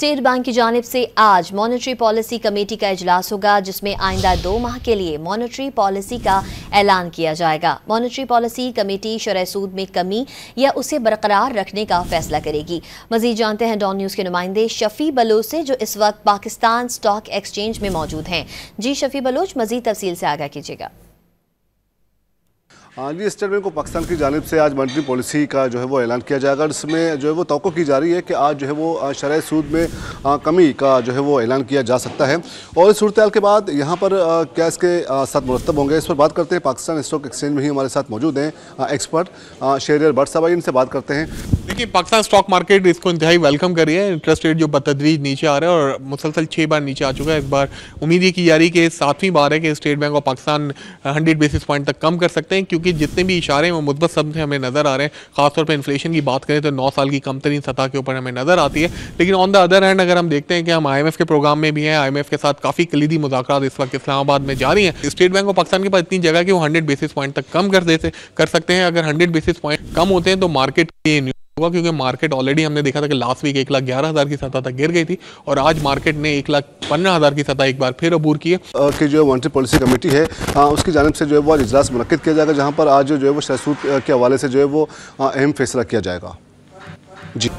State bank की जानिब से आज मॉनेटरी पॉलिसी कमेटी का इजलास होगा, जिसमें आइंदा 2 माह के लिए मॉनेटरी पॉलिसी का ऐलान किया जाएगा। मॉनेटरी पॉलिसी कमेटी शरह सूद में कमी या उसे बरकरार रखने का फैसला करेगी। मजीद जानते हैं डॉन न्यूज़ के नुमाइंदे शफी बलोच से, जो इस वक्त पाकिस्तान स्टॉक एक्सचेंज में मौजूद हैं। जी शफी बलोच, मजीद तफसील से आगाह कीजिएगा। जी, स्टेट बैंक ऑफ पाकिस्तान की जानिब से आज मॉनेटरी पॉलिसी का जो है वो ऐलान किया जाएगा, जिसमें जो है वो तवक्को की जा रही है कि आज जो है वो शरह सूद में कमी का जो है वो ऐलान किया जा सकता है। और इस सूरत के बाद यहाँ पर क्या इसके साथ मुरतब होंगे, इस पर बात करते हैं। पाकिस्तान स्टॉक एक्सचेंज में ही हमारे साथ मौजूद हैं एक्सपर्ट शहरियार भट्ट साहब, इनसे बात करते हैं। देखिए, पाकिस्तान स्टॉक मार्केट इसको इंतहाई वेलकम कर रही है। इंटरेस्ट रेट जो बतदरीज नीचे आ रहा है और मुसलसल 6 बार नीचे आ चुका है। इस बार उम्मीद ये की जा रही है कि 7वीं बार है कि state bank of Pakistan 100 basis point तक कम कर सकते हैं, क्योंकि जितने भी इशारे हैं वो मुस्बत सब हमें नजर आ रहे हैं। खासतौर पर इन्फ्लेशन की बात करें तो 9 साल की कम तरीन सतह के ऊपर हमें नजर आती है। लेकिन ऑन द अदर हैंड अगर हम देखते हैं कि हम IMF के प्रोग्राम में भी हैं, IMF के साथ काफ़ी कलीदी मुज़ाकरात इस वक्त इस्लामाबाद में जारी हैं। स्टेट बैंक ऑफ पाकिस्तान के पास इतनी जगह कि वो 100 बेसिस पॉइंट तक कम कर सकते हैं। अगर 100 बेसिस पॉइंट कम होते हैं तो मार्केट होगा, क्योंकि मार्केट ऑलरेडी हमने देखा था कि लास्ट वीक 1,11,000 की सतह तक गिर गई थी और आज मार्केट ने 1,15,000 की सतह एक बार फिर अबूर की है। कि जो मॉनेटरी पॉलिसी कमेटी है उसकी जानिब से जो है वो आज इजलास मुनक्किद किया जाएगा, जहाँ पर आज जो है वो शरह सूद के हवाले से जो है वो अहम फैसला किया जाएगा। जी।